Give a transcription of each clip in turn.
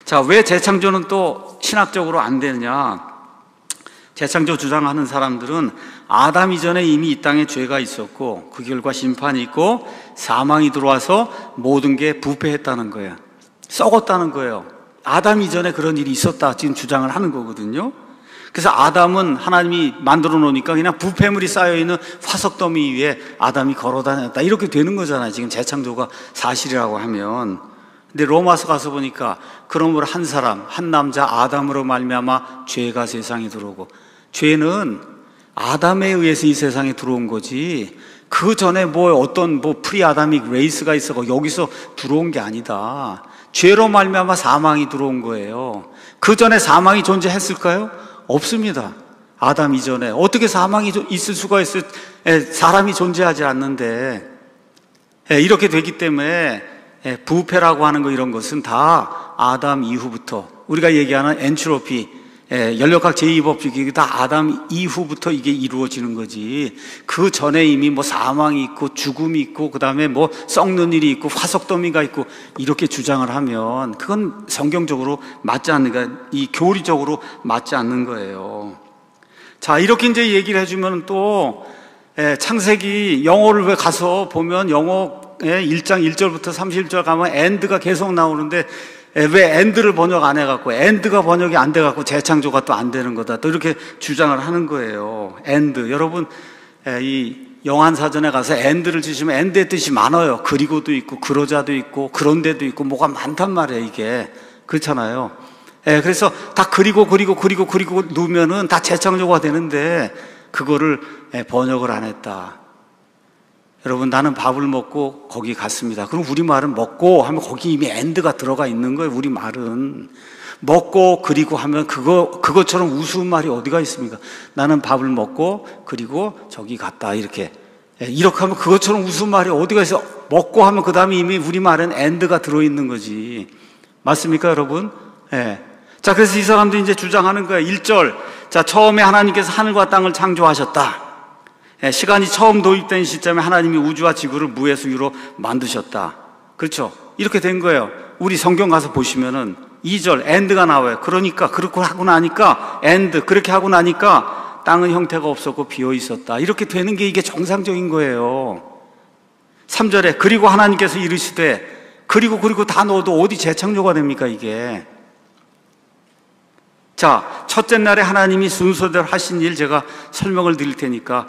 자, 왜 재창조는 또 신학적으로 안 되느냐? 재창조 주장하는 사람들은 아담 이전에 이미 이 땅에 죄가 있었고 그 결과 심판이 있고 사망이 들어와서 모든 게 부패했다는 거예요. 썩었다는 거예요. 아담 이전에 그런 일이 있었다 지금 주장을 하는 거거든요. 그래서 아담은 하나님이 만들어 놓으니까 그냥 부패물이 쌓여있는 화석더미 위에 아담이 걸어 다녔다 이렇게 되는 거잖아요. 지금 재창조가 사실이라고 하면. 근데 로마서 가서 보니까 그러므로 한 사람 한 남자 아담으로 말미암아 죄가 세상에 들어오고, 죄는 아담에 의해서 이 세상에 들어온 거지 그 전에 어떤 프리 아다믹 레이스가 있어 여기서 들어온 게 아니다. 죄로 말미암아 사망이 들어온 거예요. 그 전에 사망이 존재했을까요? 없습니다. 아담 이전에 어떻게 사망이 있을 수가 있을, 사람이 존재하지 않는데. 이렇게 되기 때문에 부패라고 하는 거 이런 것은 다 아담 이후부터 우리가 얘기하는 엔트로피, 연력학 제2법칙이 다 아담 이후부터 이게 이루어지는 거지. 그 전에 이미 사망이 있고 죽음이 있고 그 다음에 썩는 일이 있고 화석더미가 있고 이렇게 주장을 하면 그건 성경적으로 맞지 않는 거야. 이 교리적으로 맞지 않는 거예요. 자, 이렇게 이제 얘기를 해주면 또 창세기 영어를 왜 가서 보면 영어 1장 1절부터 31절 가면 end가 계속 나오는데 왜 end를 번역 안 해갖고 end가 번역이 안 돼갖고 재창조가 또 안 되는 거다 또 이렇게 주장을 하는 거예요. end, 여러분 이 영한사전에 가서 end를 치시면 end의 뜻이 많아요. 그리고도 있고 그러자도 있고 그런데도 있고 뭐가 많단 말이에요. 이게 그렇잖아요. 그래서 다 그리고 넣으면은 다 재창조가 되는데 그거를 번역을 안 했다. 여러분, 나는 밥을 먹고 거기 갔습니다. 그럼 우리말은 먹고 하면 거기 이미 end가 들어가 있는 거예요. 우리말은 먹고 그리고 하면 그것처럼 우스운 말이 어디가 있습니까? 나는 밥을 먹고 그리고 저기 갔다 이렇게 하면 그것처럼 우스운 말이 어디가 있어? 먹고 하면 그 다음에 이미 우리말은 end가 들어있는 거지. 맞습니까 여러분? 자, 그래서 이 사람들이 이제 주장하는 거예요. 1절, 자, 처음에 하나님께서 하늘과 땅을 창조하셨다. 시간이 처음 도입된 시점에 하나님이 우주와 지구를 무에서 유로 만드셨다. 그렇죠? 이렇게 된 거예요. 우리 성경 가서 보시면은 2절 end가 나와요. 그러니까 그렇게 하고 나니까 end, 그렇게 하고 나니까 땅은 형태가 없었고 비어 있었다. 이렇게 되는 게 이게 정상적인 거예요. 3절에 그리고 하나님께서 이르시되, 그리고 다 넣어도 어디 재창조가 됩니까 이게? 자, 첫째 날에 하나님이 순서대로 하신 일 제가 설명을 드릴 테니까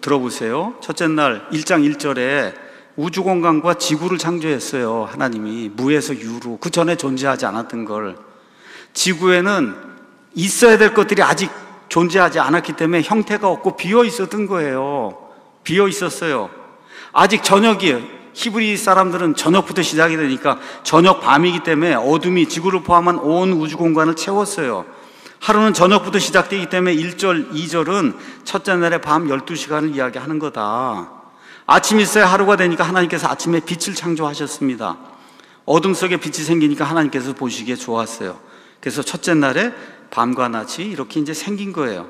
들어보세요. 첫째 날 1장 1절에 우주공간과 지구를 창조했어요. 하나님이 무에서 유로, 그 전에 존재하지 않았던 걸. 지구에는 있어야 될 것들이 아직 존재하지 않았기 때문에 형태가 없고 비어 있었던 거예요. 비어 있었어요. 아직 저녁이에요. 히브리 사람들은 저녁부터 시작이 되니까 저녁 밤이기 때문에 어둠이 지구를 포함한 온 우주공간을 채웠어요. 하루는 저녁부터 시작되기 때문에 1절, 2절은 첫째 날의 밤 12시간을 이야기하는 거다. 아침이 있어야 하루가 되니까 하나님께서 아침에 빛을 창조하셨습니다. 어둠 속에 빛이 생기니까 하나님께서 보시기에 좋았어요. 그래서 첫째 날에 밤과 낮이 이렇게 이제 생긴 거예요.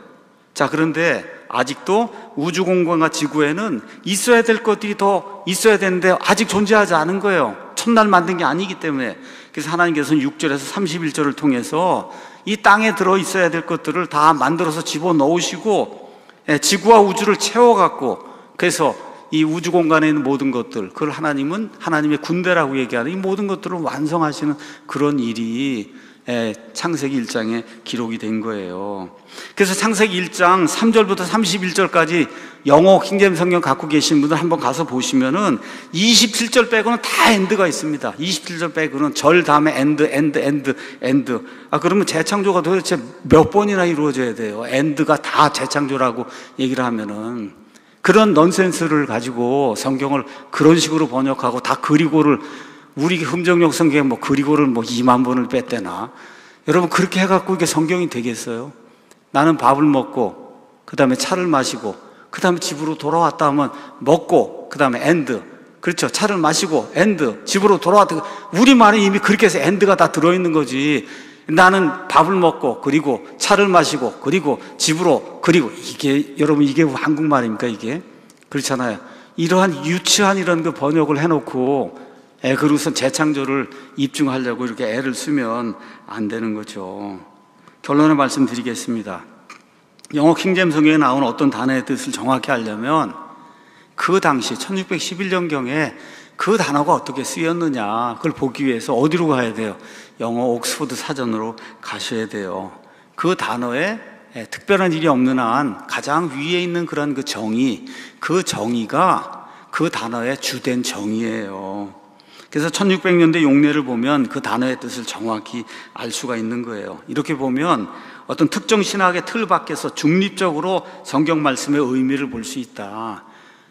자, 그런데 아직도 우주공간과 지구에는 있어야 될 것들이 더 있어야 되는데 아직 존재하지 않은 거예요. 첫날 만든 게 아니기 때문에. 그래서 하나님께서는 6절에서 31절을 통해서 이 땅에 들어 있어야 될 것들을 다 만들어서 집어넣으시고 지구와 우주를 채워갖고, 그래서 이 우주 공간에 있는 모든 것들, 그걸 하나님은 하나님의 군대라고 얘기하는 이 모든 것들을 완성하시는 그런 일이 창세기 1장에 기록이 된 거예요. 그래서 창세기 1장 3절부터 31절까지 영어 킹제임스 성경 갖고 계신 분들 한번 가서 보시면은 27절 빼고는 다 end가 있습니다. 27절 빼고는 절 다음에 end. 그러면 재창조가 도대체 몇 번이나 이루어져야 돼요? end가 다 재창조라고 얘기를 하면은. 그런 넌센스를 가지고 성경을 그런 식으로 번역하고 다 그리고를, 우리 흠정역 성경에 그리고를 2만 번을 뺐대나. 여러분, 그렇게 해갖고 이게 성경이 되겠어요? 나는 밥을 먹고 그 다음에 차를 마시고 그 다음에 집으로 돌아왔다 하면 먹고 그 다음에 end, 그렇죠? 차를 마시고 end, 집으로 돌아왔다. 우리말에 이미 그렇게 해서 end가 다 들어있는 거지. 나는 밥을 먹고 그리고 차를 마시고 그리고 집으로, 그리고 이게 여러분 이게 한국말입니까 이게? 그렇잖아요. 이러한 유치한 이런 그 번역을 해놓고 그러고서 재창조를 입증하려고 이렇게 애를 쓰면 안 되는 거죠. 결론을 말씀드리겠습니다. 영어 킹제임스 성경에 나온 어떤 단어의 뜻을 정확히 알려면 그 당시 1611년경에 그 단어가 어떻게 쓰였느냐, 그걸 보기 위해서 어디로 가야 돼요? 영어 옥스퍼드 사전으로 가셔야 돼요. 그 단어에 특별한 일이 없는 한 가장 위에 있는 그런 그 정의, 그 정의가 그 단어의 주된 정의예요. 그래서 1600년대 용례를 보면 그 단어의 뜻을 정확히 알 수가 있는 거예요. 이렇게 보면 어떤 특정 신학의 틀 밖에서 중립적으로 성경 말씀의 의미를 볼 수 있다.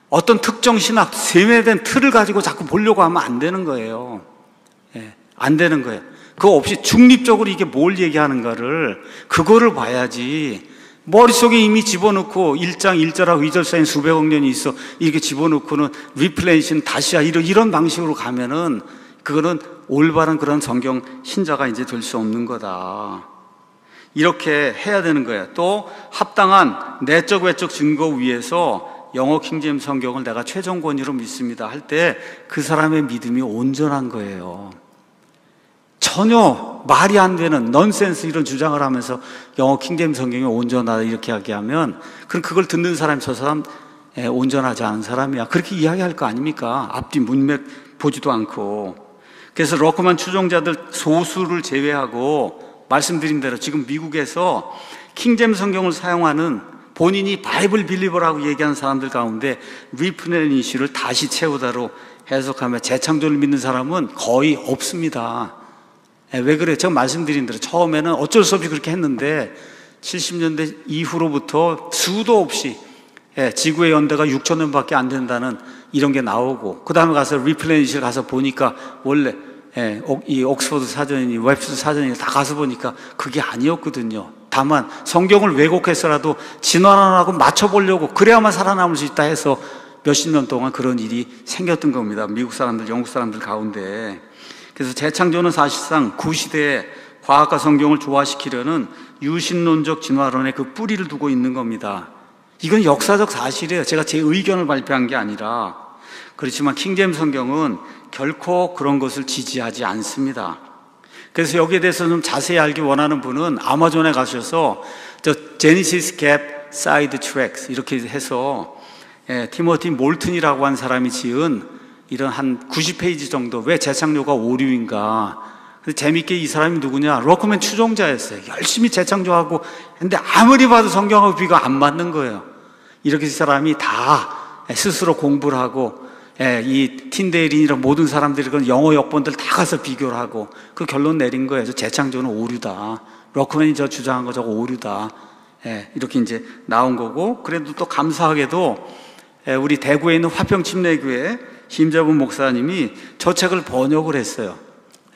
어떤 특정 신학, 세뇌된 틀을 가지고 자꾸 보려고 하면 안 되는 거예요. 안 되는 거예요. 그거 없이 중립적으로 이게 뭘 얘기하는가를, 그거를 봐야지. 머릿속에 이미 집어넣고 1장 1절하고 2절 사이에 수백억 년이 있어 이렇게 집어넣고는 리플레이션 다시야 이런 방식으로 가면은 그거는 올바른 그런 성경 신자가 이제 될 수 없는 거다. 이렇게 해야 되는 거예요. 또 합당한 내적 외적 증거 위에서 영어 킹제임스 성경을 내가 최종 권위로 믿습니다 할 때 그 사람의 믿음이 온전한 거예요. 전혀 말이 안 되는 넌센스 이런 주장을 하면서 영어 킹제임스 성경이 온전하다 이렇게 이야기하면 그럼 그걸 듣는 사람이 저 사람 온전하지 않은 사람이야, 그렇게 이야기할 거 아닙니까? 앞뒤 문맥 보지도 않고. 그래서 러커만 추종자들 소수를 제외하고 말씀드린 대로 지금 미국에서 킹제임스 성경을 사용하는 본인이 바이블 빌리버라고 얘기하는 사람들 가운데 리플레니시를 다시 채우다로 해석하며 재창조를 믿는 사람은 거의 없습니다. 왜 그래요? 제가 말씀드린 대로 처음에는 어쩔 수 없이 그렇게 했는데 70년대 이후로부터 수도 없이 지구의 연대가 6,000년밖에 안 된다는 이런 게 나오고, 그 다음에 가서 리플레니시를 가서 보니까 원래 이 옥스퍼드 사전이니 웹스터 사전이니 다 가서 보니까 그게 아니었거든요. 다만 성경을 왜곡해서라도 진화론하고 맞춰보려고, 그래야만 살아남을 수 있다 해서 몇십 년 동안 그런 일이 생겼던 겁니다. 미국 사람들, 영국 사람들 가운데. 그래서 재창조는 사실상 구시대에 과학과 성경을 조화시키려는 유신론적 진화론의 그 뿌리를 두고 있는 겁니다. 이건 역사적 사실이에요. 제가 제 의견을 발표한 게 아니라. 그렇지만 킹제임스 성경은 결코 그런 것을 지지하지 않습니다. 그래서 여기에 대해서 좀 자세히 알기 원하는 분은 아마존에 가셔서 제니시스 갭 사이드 트랙스 이렇게 해서 티모티 몰튼이라고 하는 사람이 지은 이런 한 90페이지 정도, 왜 재창조가 오류인가. 근데 재밌게 이 사람이 누구냐, 러커맨 추종자였어요. 열심히 재창조하고 근데 아무리 봐도 성경하고 비가 안 맞는 거예요. 이렇게 이 사람이 다 스스로 공부를 하고 이 틴데일인이랑 모든 사람들이 그런 영어 역본들 다 가서 비교를 하고 그 결론 내린 거예요. 재창조는 오류다. 러커맨이 저 주장한 거 저거 오류다. 이렇게 이제 나온 거고, 그래도 또 감사하게도 우리 대구에 있는 화평침례교회 심재분 목사님이 저 책을 번역을 했어요.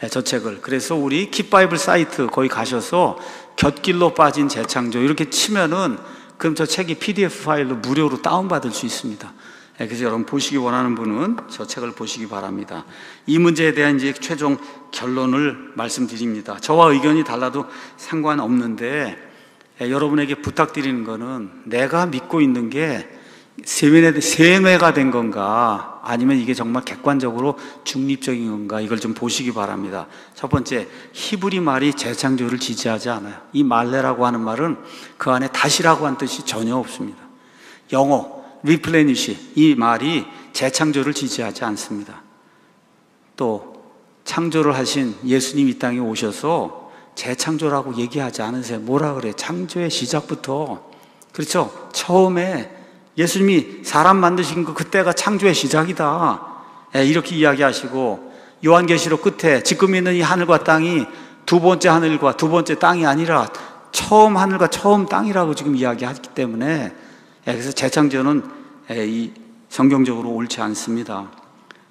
저 책을. 그래서 우리 킵바이블 사이트 거기 가셔서 곁길로 빠진 재창조 이렇게 치면은 그럼 저 책이 PDF 파일로 무료로 다운받을 수 있습니다. 그래서 여러분 보시기 원하는 분은 저 책을 보시기 바랍니다. 이 문제에 대한 이제 최종 결론을 말씀드립니다. 저와 의견이 달라도 상관없는데 여러분에게 부탁드리는 거는 내가 믿고 있는 게 세뇌가 된 건가, 아니면 이게 정말 객관적으로 중립적인 건가, 이걸 좀 보시기 바랍니다. 첫 번째, 히브리 말이 재창조를 지지하지 않아요. 이 말레라고 하는 말은 그 안에 다시라고 하는 뜻이 전혀 없습니다. 영어 리플레니시 이 말이 재창조를 지지하지 않습니다. 또 창조를 하신 예수님 이 땅에 오셔서 재창조라고 얘기하지 않으세요. 뭐라 그래요? 창조의 시작부터, 그렇죠? 처음에 예수님이 사람 만드신 거 그때가 창조의 시작이다, 이렇게 이야기하시고, 요한계시록 끝에 지금 있는 이 하늘과 땅이 두 번째 하늘과 두 번째 땅이 아니라 처음 하늘과 처음 땅이라고 지금 이야기하기 때문에 그래서 재창조는 이 성경적으로 옳지 않습니다.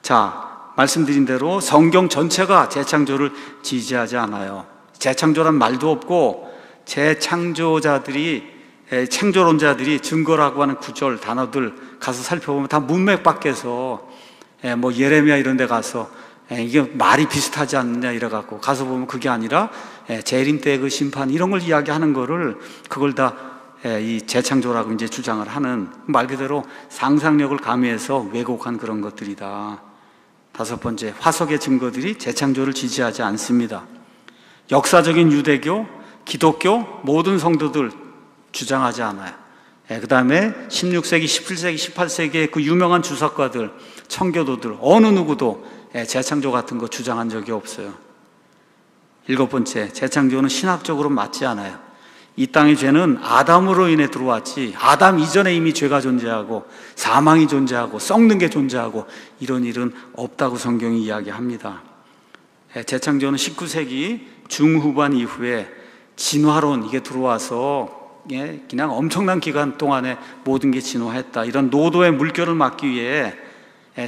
자, 말씀드린 대로 성경 전체가 재창조를 지지하지 않아요. 재창조란 말도 없고 창조론자들이 증거라고 하는 구절, 단어들 가서 살펴보면 다 문맥 밖에서 뭐 예레미야 이런 데 가서 이게 말이 비슷하지 않느냐 이래갖고 가서 보면 그게 아니라 재림 때 그 심판 이런 걸 이야기하는 거를 그걸 다 이 재창조라고 이제 주장을 하는, 말 그대로 상상력을 가미해서 왜곡한 그런 것들이다. 다섯 번째, 화석의 증거들이 재창조를 지지하지 않습니다. 역사적인 유대교, 기독교, 모든 성도들 주장하지 않아요. 그 다음에 16세기, 17세기, 18세기의 그 유명한 주석가들, 청교도들, 어느 누구도 재창조 같은 거 주장한 적이 없어요. 일곱 번째, 재창조는 신학적으로 맞지 않아요. 이 땅의 죄는 아담으로 인해 들어왔지, 아담 이전에 이미 죄가 존재하고 사망이 존재하고 썩는 게 존재하고 이런 일은 없다고 성경이 이야기합니다. 재창조는 19세기 중후반 이후에 진화론 이게 들어와서 그냥 엄청난 기간 동안에 모든 게 진화했다, 이런 노도의 물결을 막기 위해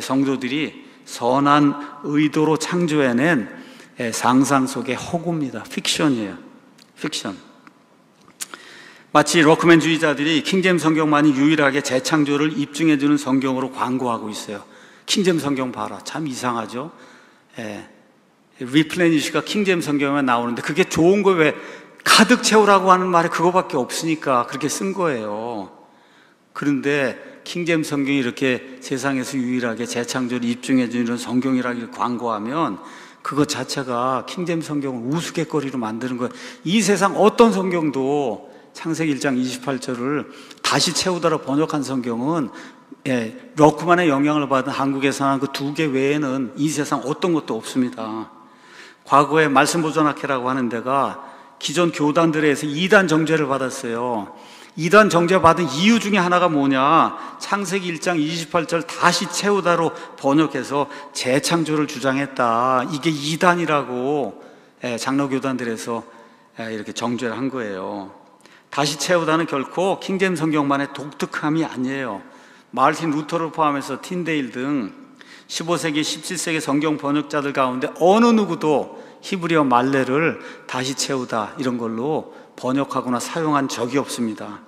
성도들이 선한 의도로 창조해낸 상상 속의 허구입니다. 픽션이에요. 픽션. 마치 럭크맨주의자들이 킹제임스 성경만이 유일하게 재창조를 입증해주는 성경으로 광고하고 있어요. 킹제임스 성경 봐라. 참 이상하죠. 리플레니시가 킹제임스 성경에 나오는데 그게 좋은 거 왜 가득 채우라고 하는 말에 그거밖에 없으니까 그렇게 쓴 거예요. 그런데 킹제임스 성경이 이렇게 세상에서 유일하게 재창조를 입증해주는 성경이라고 광고하면 그것 자체가 킹제임스 성경을 우스갯거리로 만드는 거예요. 이 세상 어떤 성경도 창세기 1장 28절을 다시 채우다라 번역한 성경은 럭크만의 영향을 받은 한국에서 한 그 두 개 외에는 이 세상 어떤 것도 없습니다. 과거에 말씀보존학회라고 하는 데가 기존 교단들에 의해서 이단 정죄를 받았어요. 이단 정죄 받은 이유 중에 하나가 뭐냐, 창세기 1장 28절 다시 채우다로 번역해서 재창조를 주장했다, 이게 이단이라고 장로교단들에서 이렇게 정죄를 한 거예요. 다시 채우다는 결코 킹제임스 성경만의 독특함이 아니에요. 마르틴 루터를 포함해서 틴데일 등 15세기, 17세기 성경 번역자들 가운데 어느 누구도 히브리어 말레를 다시 채우다 이런 걸로 번역하거나 사용한 적이 없습니다.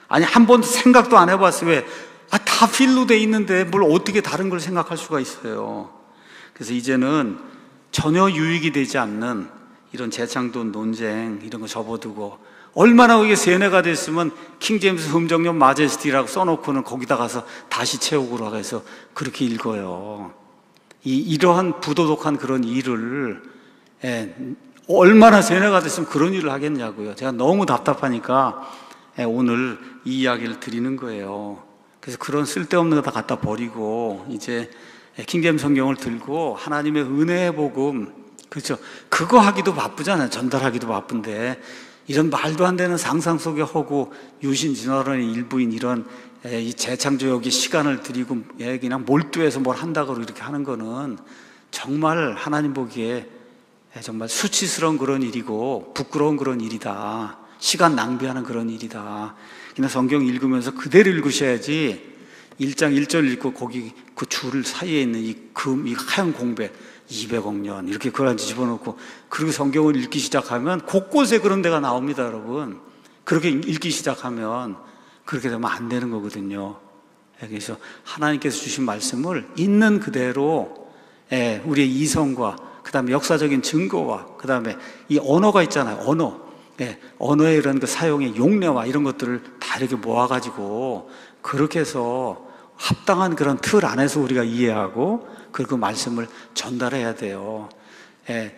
아니, 한 번도 생각도 안 해봤어요. 왜? 다 필로 돼 있는데 뭘 어떻게 다른 걸 생각할 수가 있어요. 그래서 이제는 전혀 유익이 되지 않는 이런 재창조 논쟁 이런 거 접어두고, 얼마나 그게 세뇌가 됐으면 킹제임스 흠정용 마제스티라고 써놓고는 거기다 가서 다시 채우고라고 해서 그렇게 읽어요. 이러한 부도덕한 그런 일을 얼마나 세뇌가 됐으면 그런 일을 하겠냐고요. 제가 너무 답답하니까 오늘 이 이야기를 드리는 거예요. 그래서 그런 쓸데없는 거 다 갖다 버리고 이제 킹제임스 성경을 들고 하나님의 은혜의 복음, 그렇죠, 그거 하기도 바쁘잖아요. 전달하기도 바쁜데 이런 말도 안 되는 상상 속의 허구, 유신진화론의 일부인 이런 이 재창조역의 시간을 들이고 그냥 몰두해서 뭘 한다고 이렇게 하는 거는 정말 하나님 보기에 정말 수치스러운 그런 일이고 부끄러운 그런 일이다. 시간 낭비하는 그런 일이다. 그냥 성경 읽으면서 그대로 읽으셔야지 1장 1절 읽고 거기 그 줄 사이에 있는 이 하얀 공백 200억 년 이렇게 그걸 집어넣고 그리고 성경을 읽기 시작하면 곳곳에 그런 데가 나옵니다. 여러분, 그렇게 읽기 시작하면 그렇게 되면 안 되는 거거든요. 그래서 하나님께서 주신 말씀을 있는 그대로 우리의 이성과 그 다음에 역사적인 증거와 그 다음에 이 언어가 있잖아요. 언어의 이런 그 사용의 용례와 이런 것들을 다 이렇게 모아가지고 그렇게 해서 합당한 그런 틀 안에서 우리가 이해하고 그 말씀을 전달해야 돼요.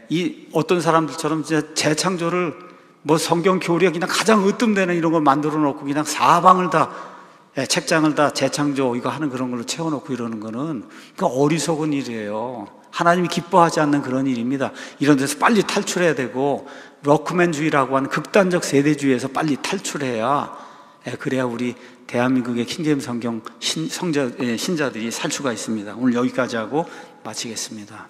이 어떤 사람들처럼 재창조를 뭐 성경 교리에 그냥 가장 으뜸되는 이런 걸 만들어 놓고 그냥 사방을 다 책장을 다 재창조 이거 하는 그런 걸로 채워놓고 이러는 거는 그 어리석은 일이에요. 하나님이 기뻐하지 않는 그런 일입니다. 이런 데서 빨리 탈출해야 되고 럭크맨주의라고 하는 극단적 세대주의에서 빨리 탈출해야 그래야 우리 대한민국의 킹제임스 성경 신자들이 살 수가 있습니다. 오늘 여기까지 하고 마치겠습니다.